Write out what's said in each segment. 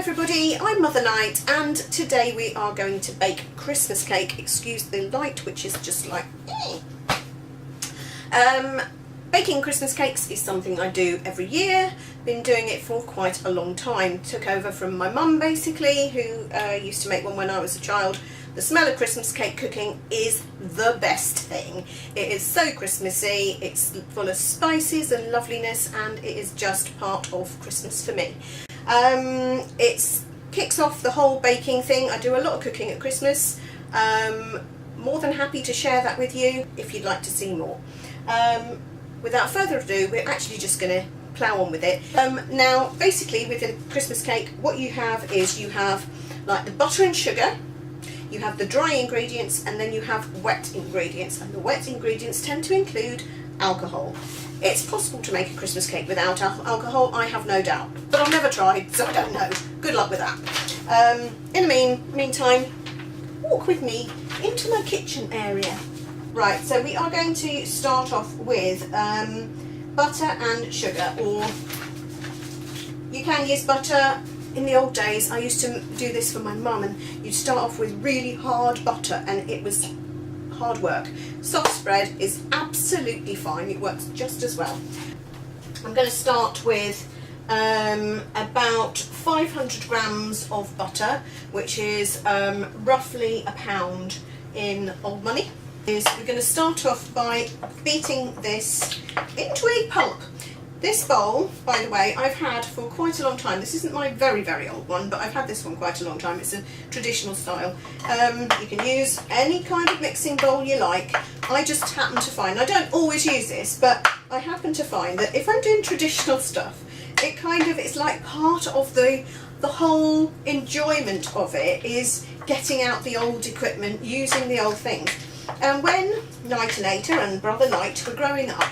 everybody, I'm Mother Night and today we are going to bake Christmas cake. Excuse the light, which is just like baking Christmas cakes is something I do every year. Been doing it for quite a long time. Took over from my mum basically, who used to make one when I was a child. The smell of Christmas cake cooking is the best thing. It is so Christmassy, it's full of spices and loveliness, and it is just part of Christmas for me. It kicks off the whole baking thing. I do a lot of cooking at Christmas. More than happy to share that with you if you'd like to see more. Without further ado, we're actually just going to plough on with it. Now basically with a Christmas cake, what you have is you have like the butter and sugar, you have the dry ingredients, and then you have wet ingredients, and the wet ingredients tend to include alcohol. It's possible to make a Christmas cake without alcohol, I have no doubt, but I've never tried, so I don't know. Good luck with that. In the meantime, walk with me into my kitchen area. Right, so we are going to start off with butter and sugar, or you can use butter. In the old days, I used to do this for my mum, and you'd start off with really hard butter, and it was hard work. Soft spread is absolutely fine, it works just as well. I'm going to start with about 500 grams of butter, which is roughly a pound in old money. We're going to start off by beating this into a pulp. This bowl, by the way, I've had for quite a long time. This isn't my very old one, but I've had this one quite a long time. It's a traditional style. You can use any kind of mixing bowl you like. I just happen to find, I don't always use this, but I happen to find that if I'm doing traditional stuff, it's like part of the whole enjoyment of it is getting out the old equipment, using the old things. And when Nightinator and Brother Night were growing up,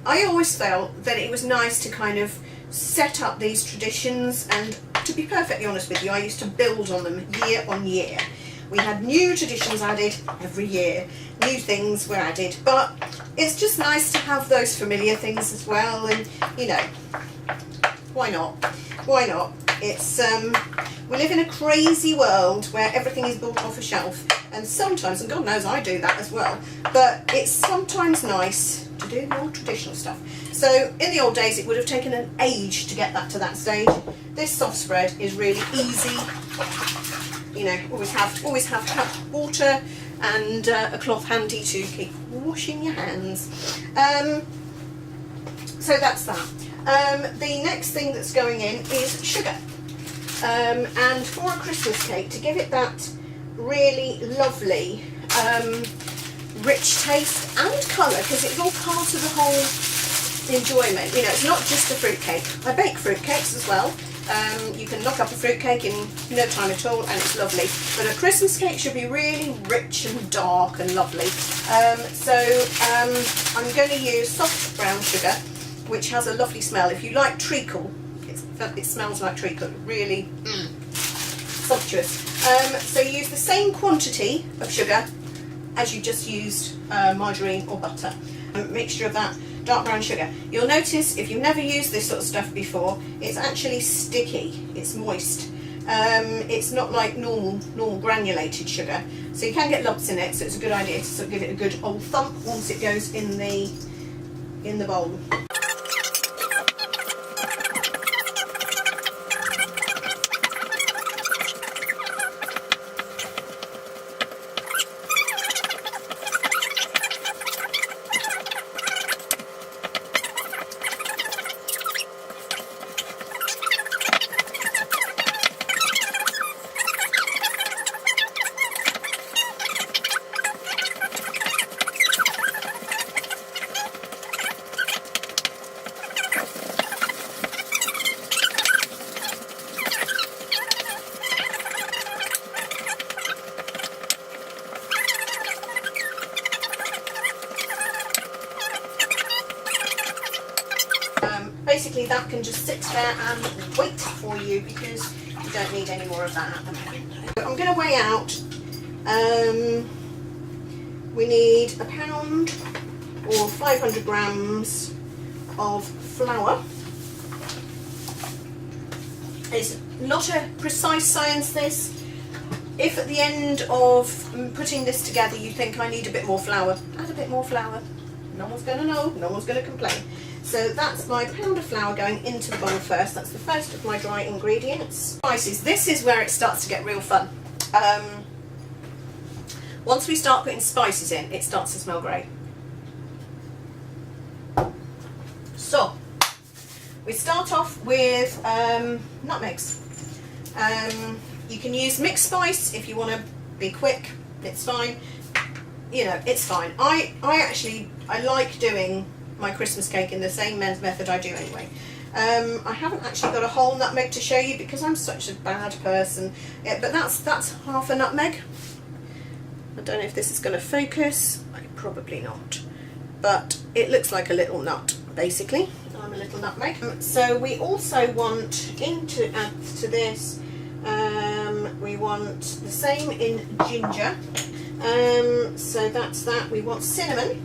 I always felt that it was nice to kind of set up these traditions, and to be perfectly honest with you, I used to build on them year on year. We had new traditions added every year, new things were added, but it's just nice to have those familiar things as well, and you know, why not? Why not? It's we live in a crazy world where everything is built off a shelf, and sometimes, and God knows I do that as well, but it's sometimes nice to do more traditional stuff. So in the old days it would have taken an age to get that to that stage. This soft spread is really easy. You know, always have tap water and a cloth handy to keep washing your hands. So that's that. The next thing that's going in is sugar. And for a Christmas cake, to give it that really lovely rich taste and colour, because it's all part of the whole enjoyment. You know, it's not just a fruit cake. I bake fruit cakes as well. You can knock up a fruit cake in no time at all, and it's lovely. But a Christmas cake should be really rich and dark and lovely. I'm going to use soft brown sugar, which has a lovely smell. If you like treacle, it smells like treacle. Really sumptuous. So use the same quantity of sugar as you just used margarine or butter. A mixture of that dark brown sugar. You'll notice if you've never used this sort of stuff before, it's actually sticky, it's moist. It's not like normal granulated sugar, so you can get lumps in it, so it's a good idea to sort of give it a good old thump once it goes in the bowl. Basically that can just sit there and wait for you, because you don't need any more of that at the moment. I'm going to weigh out, we need a pound or 500 grams of flour. It's Not a precise science, this. If at the end of putting this together you think I need a bit more flour, add a bit more flour. No one's going to know, no one's going to complain. So that's my pound of flour going into the bowl first. That's the first of my dry ingredients. Spices, this is where it starts to get real fun. Once we start putting spices in, it starts to smell great. So, we start off with nutmegs. You can use mixed spice if you want to be quick, it's fine. You know, it's fine. I like doing my Christmas cake in the same method I do anyway. I haven't actually got a whole nutmeg to show you because I'm such a bad person. Yeah, but that's half a nutmeg. I don't know if this is going to focus. Probably not. But it looks like a little nut, basically. I'm a little nutmeg. So we also want to add to this. We want the same in ginger. So that's that. We want cinnamon.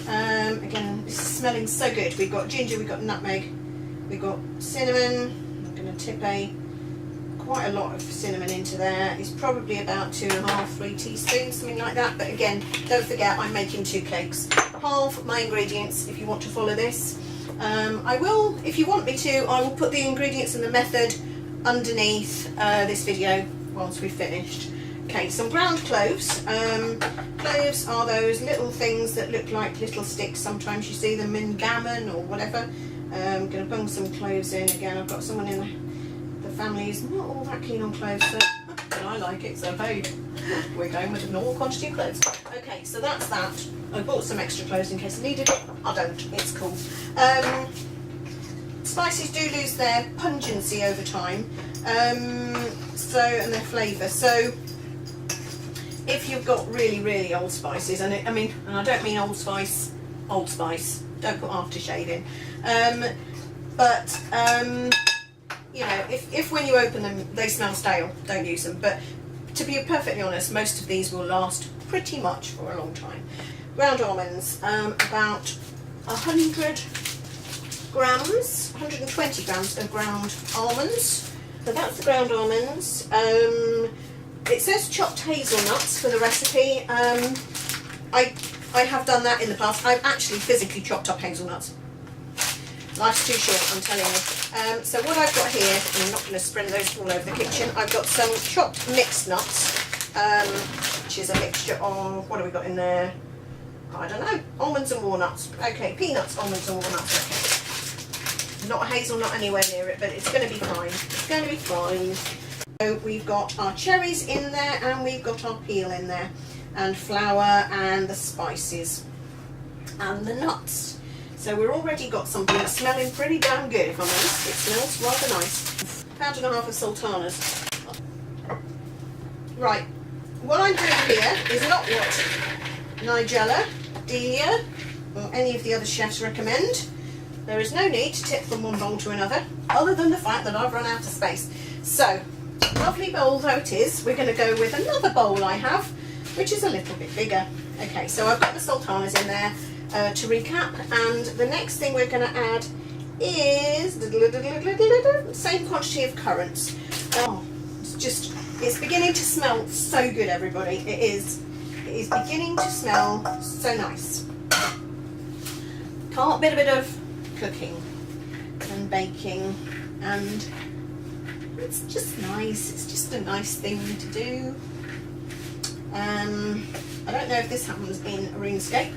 Again, this is smelling so good. We've got ginger, we've got nutmeg, we've got cinnamon. I'm going to tip quite a lot of cinnamon into there. It's probably about 2.5, 3 teaspoons, something like that. But again, don't forget I'm making 2 cakes. Halve my ingredients if you want to follow this. I will, if you want me to, I will put the ingredients and the method underneath this video once we've finished. Okay, some ground cloves. Cloves are those little things that look like little sticks. Sometimes you see them in gammon or whatever. I'm going to bung some cloves in. Again, I've got someone in the family who's not all that keen on cloves, so and I like it, so hey, we're going with a normal quantity of cloves. Okay, so that's that. I bought some extra cloves in case I needed it. I don't, it's cool. Spices do lose their pungency over time, and their flavour. So if you've got really old spices, and and I don't mean old spice, don't put aftershave in, you know, if when you open them they smell stale, don't use them. But to be perfectly honest, most of these will last pretty much for a long time. Ground almonds, about 100 grams, 120 grams of ground almonds. So that's the ground almonds. It says chopped hazelnuts for the recipe. I have done that in the past. I've actually physically chopped up hazelnuts. Life's too short, I'm telling you. So what I've got here, and I'm not going to spread those all over the kitchen, I've got some chopped mixed nuts, which is a mixture of, what have we got in there? I don't know, almonds and walnuts. Okay, peanuts, almonds and walnuts, okay. Not a hazelnut anywhere near it, but it's going to be fine. It's going to be fine. So we've got our cherries in there, and we've got our peel in there, and flour, and the spices, and the nuts. So we've already got something that's smelling pretty damn good, if I'm honest. It smells rather nice. £1.5 of sultanas. Right, what I'm doing here is not what Nigella, Delia, or any of the other chefs recommend. There is no need to tip from one bowl to another, other than the fact that I've run out of space. So, lovely bowl though it is, we're going to go with another bowl I have, which is a little bit bigger. Okay, so I've got the sultanas in there. To recap, and the next thing we're going to add is same quantity of currants. Oh, it's beginning to smell so good, everybody. It is beginning to smell so nice. Can't beat a bit of cooking and baking, and it's just nice. It's just a nice thing to do. I don't know if this happens in RuneScape.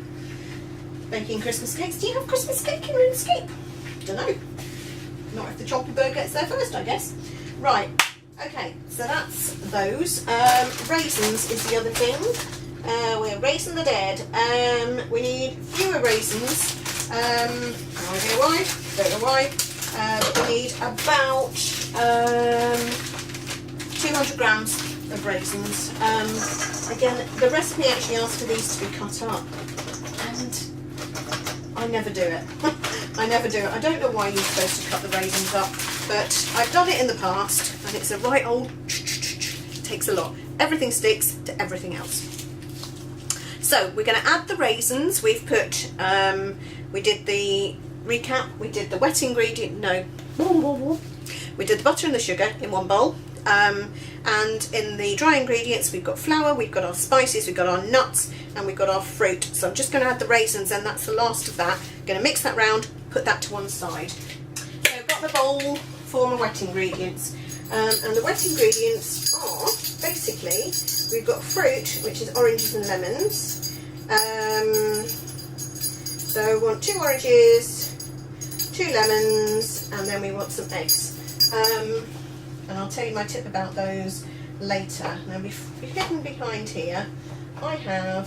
Baking Christmas cakes. Do you have Christmas cake in RuneScape? Don't know. Not if the choppy bird gets there first, I guess. Right. Okay. So that's those. Raisins is the other thing. We're raising the dead. We need fewer raisins. No idea why. Don't know why. But we need about 200 grams of raisins. Again, the recipe actually asks for these to be cut up, and I never do it. I never do it. I don't know why you're supposed to cut the raisins up, but I've done it in the past, and it's a right old takes a lot. Everything sticks to everything else. So we're going to add the raisins. We've put, we did the recap, we did the wet ingredient, no, we did the butter and the sugar in one bowl. And in the dry ingredients we've got flour, we've got our spices, we've got our nuts, and we've got our fruit. So I'm just going to add the raisins, and that's the last of that. Going to mix that round, put that to one side. So I've got the bowl for my wet ingredients, and the wet ingredients are basically, we've got fruit, which is oranges and lemons. So we want 2 oranges, 2 lemons, and then we want some eggs. And I'll tell you my tip about those later. Now, we're getting behind here. I have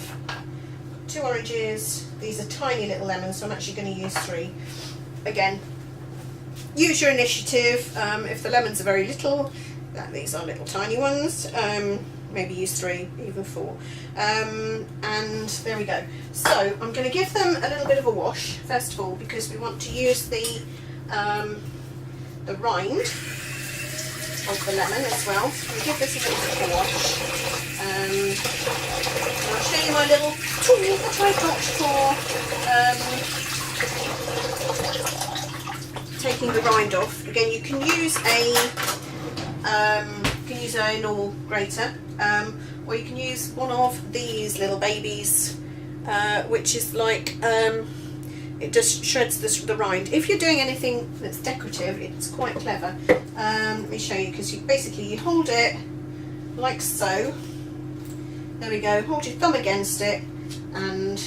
2 oranges. These are tiny little lemons, so I'm actually going to use 3. Again, use your initiative. If the lemons are very little, these are little tiny ones. Maybe use 3, even 4. And there we go. So I'm going to give them a little bit of a wash first of all, because we want to use the rind of the lemon as well. So we give this a little bit of a wash. And I'll show you my little tool that I got for taking the rind off. Again, you can use a normal grater, or you can use one of these little babies, which is like it just shreds the rind. If you're doing anything that's decorative, it's quite clever. Let me show you, because you hold it like so. There we go. Hold your thumb against it, and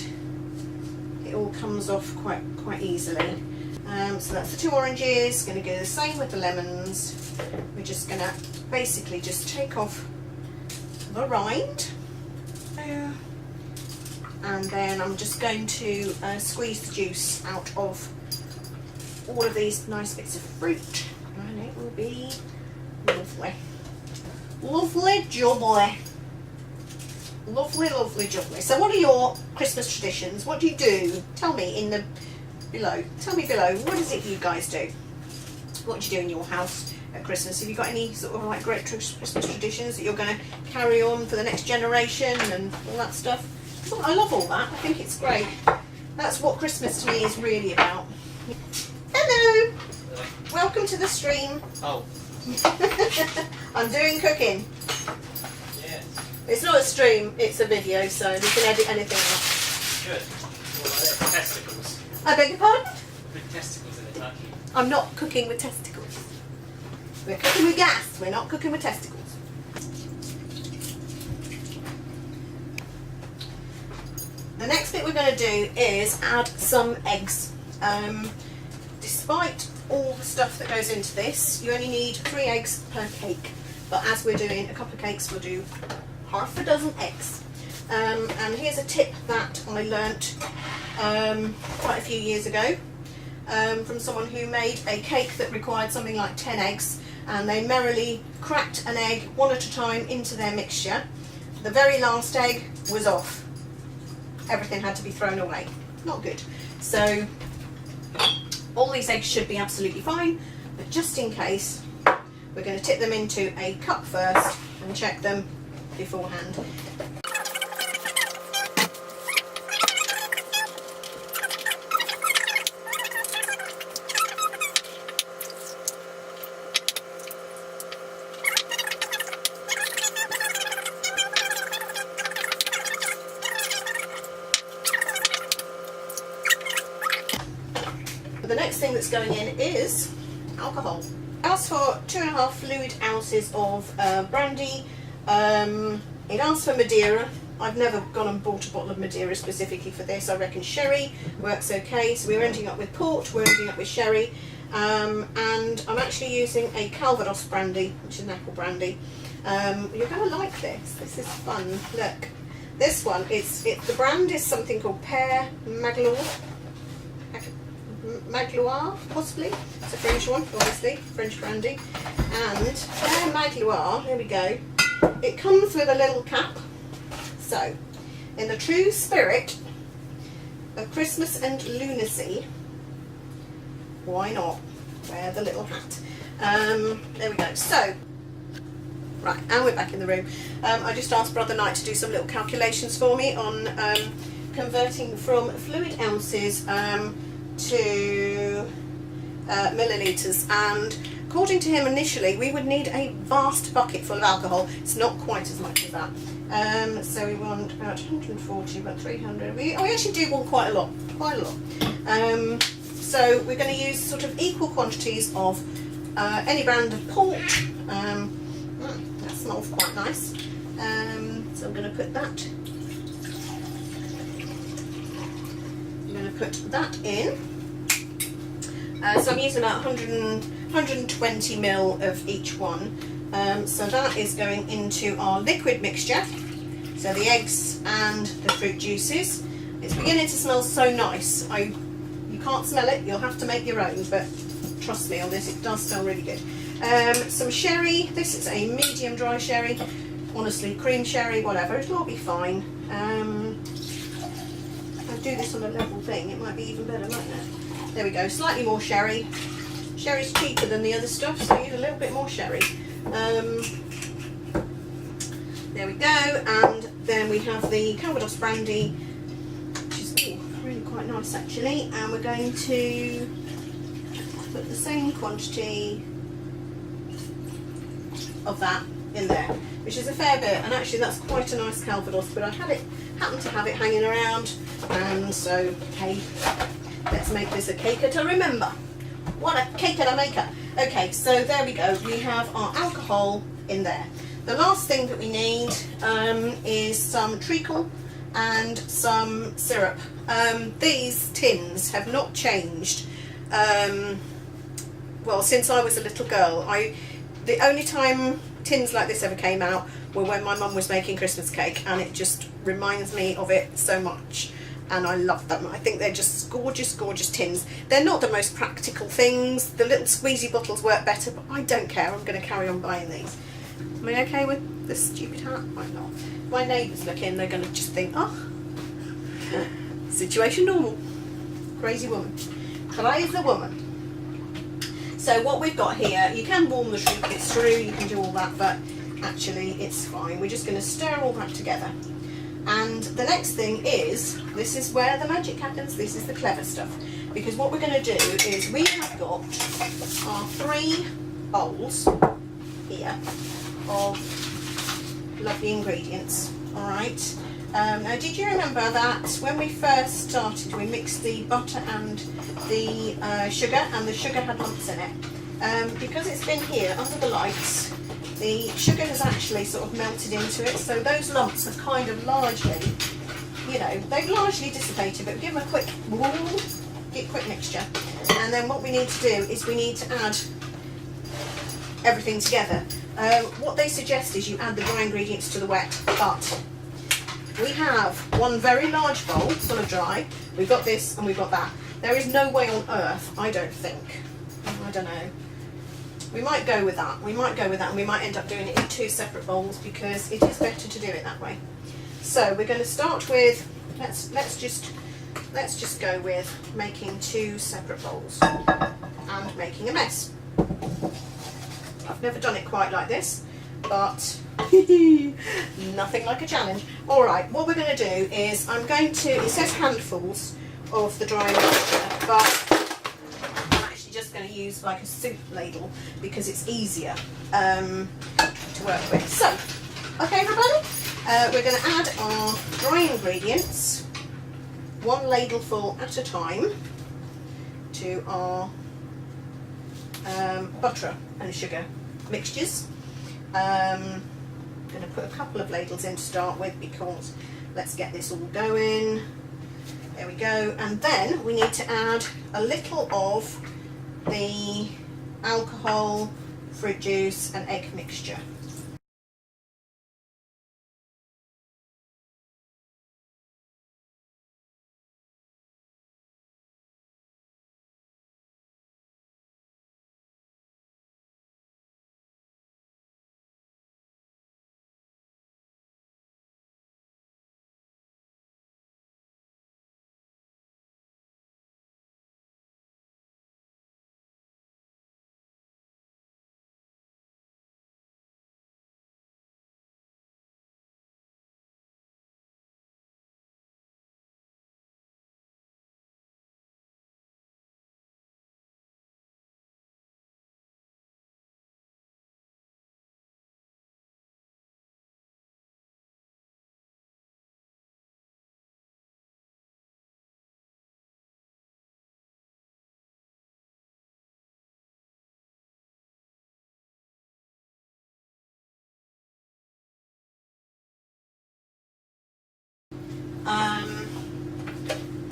it all comes off quite easily. So that's the 2 oranges. Going to do the same with the lemons. We're just going to basically just take off the rind. And then I'm just going to squeeze the juice out of all of these nice bits of fruit, and it will be lovely. Lovely jubbly. Lovely jubbly. So what are your Christmas traditions? What do you do? Tell me below. Tell me below, what is it you guys do? What do you do in your house at Christmas? Have you got any sort of like great Christmas traditions that you're going to carry on for the next generation and all that stuff? I love all that. I think it's great. That's what Christmas to me is really about. Hello! Welcome to the stream. Oh. I'm doing cooking. Yes. It's not a stream, it's a video, so we can edit anything out. Good. What about their testicles? I beg your pardon? With testicles in it, aren't you? I'm not cooking with testicles. We're cooking with gas, we're not cooking with testicles. The next bit we're going to do is add some eggs. Despite all the stuff that goes into this, you only need 3 eggs per cake. But as we're doing a couple of cakes, we'll do half a dozen eggs. And here's a tip that I learnt quite a few years ago from someone who made a cake that required something like 10 eggs, and they merrily cracked an egg one at a time into their mixture. The very last egg was off. Everything had to be thrown away. Not good. So all these eggs should be absolutely fine, but just in case, we're going to tip them into a cup first and check them beforehand. The next thing that's going in is alcohol. I asked for 2.5 fluid ounces of brandy. It asked for Madeira. I've never gone and bought a bottle of Madeira specifically for this. I reckon sherry works okay. So we're ending up with port, we're ending up with sherry. And I'm actually using a Calvados brandy, which is an apple brandy. You're going to like this. This is fun. Look, this one, the brand is something called Père Magloire, possibly. It's a French one, obviously, French brandy. And Père Magloire, here we go. It comes with a little cap. So, in the true spirit of Christmas and lunacy, why not wear the little hat? There we go. So, right, and we're back in the room. I just asked Brother Knight to do some little calculations for me on converting from fluid ounces to millilitres, and according to him initially, we would need a vast bucket full of alcohol. It's not quite as much as that. So we want about 140, about 300. We actually do want quite a lot, so we're going to use sort of equal quantities of any brand of port. That smells quite nice. So I'm going to put that. I'm going to put that in. So I'm using about 120 ml of each one. So that is going into our liquid mixture. So the eggs and the fruit juices. It's beginning to smell so nice. You can't smell it, you'll have to make your own, but trust me on this, it does smell really good. Some sherry. This is a medium dry sherry. Honestly, cream sherry, whatever, it'll all be fine. If I do this on a level thing, it might be even better, mightn't it? There we go, slightly more sherry. Sherry's cheaper than the other stuff, so you need a little bit more sherry. There we go, and then we have the Calvados brandy, which is really quite nice actually, and we're going to put the same quantity of that in there, which is a fair bit, and actually that's quite a nice Calvados, but I happened to have it hanging around, and so hey, let's make this a caker to remember. What a caker to maker. Okay, so there we go, we have our alcohol in there. The last thing that we need is some treacle and some syrup. These tins have not changed well since I was a little girl. The only time tins like this ever came out were when my mum was making Christmas cake, and it just reminds me of it so much, and I love them. I think they're just gorgeous, gorgeous tins. They're not the most practical things. The little squeezy bottles work better, but I don't care. I'm going to carry on buying these. Am I okay with this stupid hat? Might not. If my neighbours look in, they're going to just think, oh, situation normal. Crazy woman. Crazy woman. So what we've got here, you can warm the shrimp bits through, you can do all that, but actually it's fine. We're just going to stir all that together. And the next thing is, this is where the magic happens, this is the clever stuff. Because what we're going to do is we have got our 3 bowls here of lovely ingredients. Alright. Now did you remember that when we first started we mixed the butter and the sugar, and the sugar had lumps in it? Because it's been here under the lights, the sugar has actually sort of melted into it, so those lumps have kind of largely, they've largely dissipated, but give them a quick mixture. And then what we need to do is we need to add everything together. What they suggest is you add the dry ingredients to the wet, but we have one very large bowl full of dry. We've got this and we've got that. There is no way on earth, I don't think, I don't know. We might go with that. We might go with that, and we might end up doing it in 2 separate bowls because it is better to do it that way. So we're going to start with let's just go with making 2 separate bowls and making a mess. I've never done it quite like this, but nothing like a challenge. All right, what we're going to do is it says handfuls of the dry mixture, but just going to use like a soup ladle because it's easier to work with. So, okay everybody, we're going to add our dry ingredients, 1 ladleful at a time, to our butter and sugar mixtures. I'm going to put a couple of ladles in to start with because let's get this all going. There we go, and then we need to add a little of the alcohol, fruit juice and egg mixture.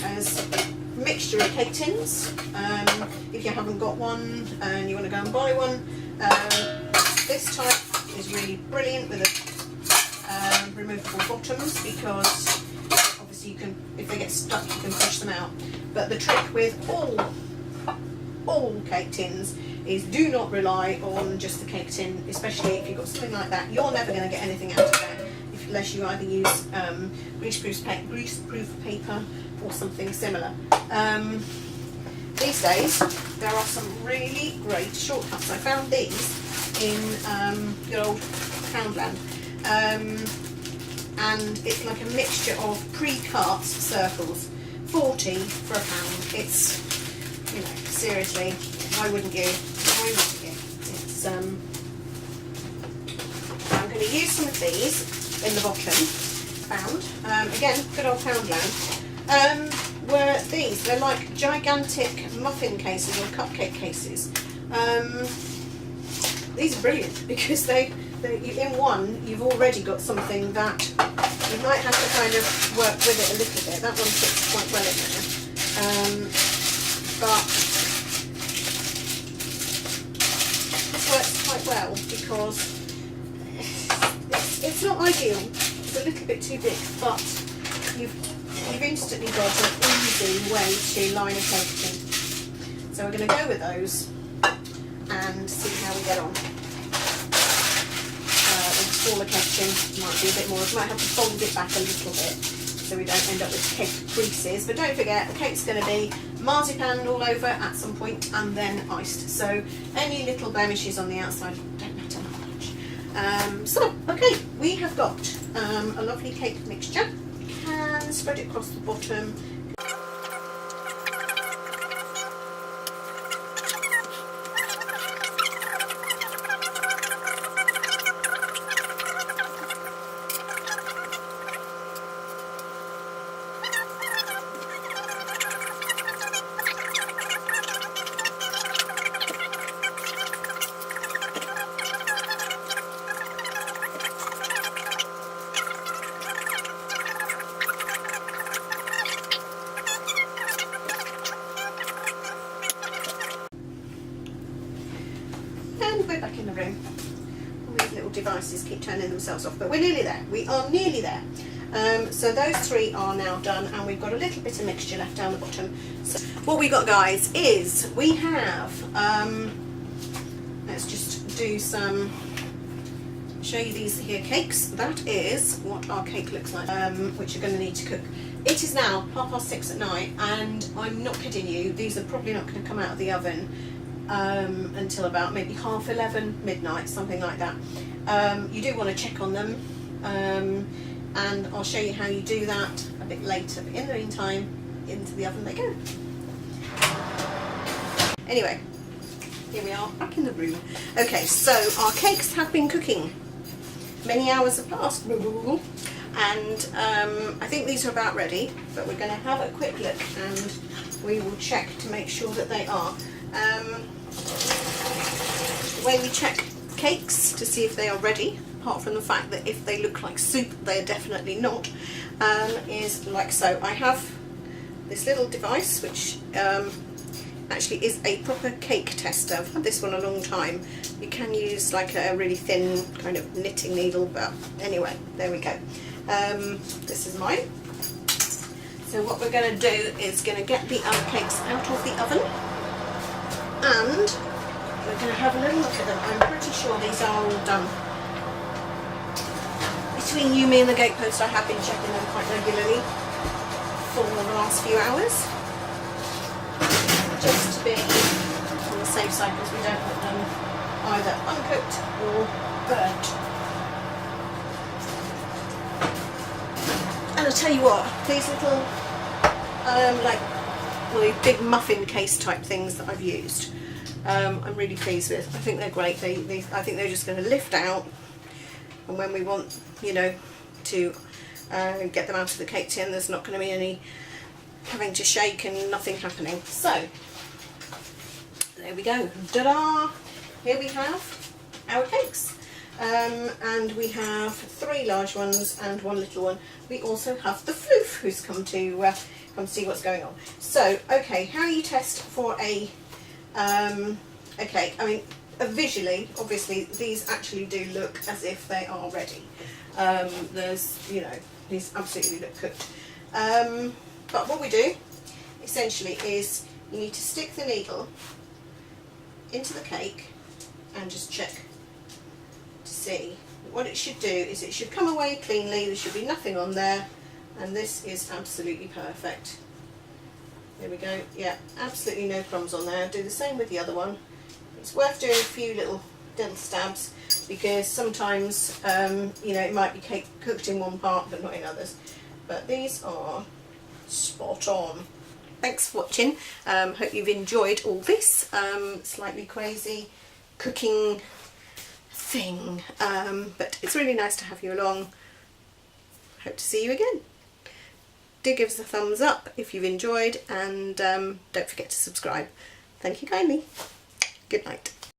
as a mixture of cake tins. If you haven't got one and you want to go and buy one, this type is really brilliant with a removable bottoms, because obviously you can, if they get stuck, you can push them out. But the trick with all cake tins is do not rely on just the cake tin, especially if you've got something like that. You're never going to get anything out of there unless you either use greaseproof paper or something similar. These days there are some really great shortcuts. I found these in good old Poundland, and it's like a mixture of pre-cut circles, 40 for £1. It's, you know, seriously, why wouldn't you? Why wouldn't you? It's I'm going to use some of these in the bottom. Found again, good old Poundland. Were these? They're like gigantic muffin cases or cupcake cases. These are brilliant because they in one you've already got something that you might have to kind of work with it a little bit. That one fits quite well in there, but this works quite well because it's not ideal. It's a little bit too big, but you've instantly got an easy way to line a cake tin. So we're going to go with those and see how we get on. With smaller cake tin, might be a bit more. We might have to fold it back a little bit so we don't end up with cake creases. But don't forget, the cake's going to be marzipan all over at some point and then iced. So any little blemishes on the outside don't matter much. So, okay, we have got a lovely cake mixture. You can spread it across the bottom. We're back in the room. All these little devices keep turning themselves off, but we're nearly there. We are nearly there. So those three are now done, and we've got a little bit of mixture left down the bottom. So what we got, guys, is we have, let's just do some, show you these here cakes. That is what our cake looks like, which you're going to need to cook. It is now 6:30 at night, and I'm not kidding you, these are probably not going to come out of the oven until about maybe 11:30, midnight, something like that. You do want to check on them, and I'll show you how you do that a bit later, but in the meantime, into the oven they go. Anyway, here we are back in the room. Okay, so our cakes have been cooking. Many hours have passed, and I think these are about ready, but we're going to have a quick look and we will check to make sure that they are. The way we check cakes to see if they are ready, apart from the fact that if they look like soup they are definitely not, is like so. I have this little device which actually is a proper cake tester. I've had this one a long time. You can use like a really thin kind of knitting needle, but anyway, there we go. This is mine. So what we're going to do is going to get the other cakes out of the oven, and we're going to have a little look at them. I'm pretty sure these are all done. Between you, me and the gatepost, I have been checking them quite regularly for the last few hours, just to be on the safe side, because we don't want them either uncooked or burnt. And I'll tell you what, these little like the big muffin case type things that I've used, I'm really pleased with. I think they're great. I think they're just going to lift out, and when we want, you know, to get them out of the cake tin, there's not going to be any having to shake and nothing happening. So there we go. Ta-da! Here we have our cakes. and we have 3 large ones and 1 little one. We also have the floof who's come to see what's going on. So, okay, how you test for a cake? I mean, visually, obviously, these actually do look as if they are ready. There's, you know, these absolutely look cooked. But what we do, essentially, is you need to stick the needle into the cake and just check to see. What it should do is it should come away cleanly, there should be nothing on there, and this is absolutely perfect. There we go, yeah, absolutely no crumbs on there. Do the same with the other one. It's worth doing a few little stabs, because sometimes, you know, it might be cake cooked in one part but not in others. But these are spot on. Thanks for watching. Hope you've enjoyed all this slightly crazy cooking thing, but it's really nice to have you along. Hope to see you again. Do give us a thumbs up if you've enjoyed, and don't forget to subscribe. Thank you kindly. Good night.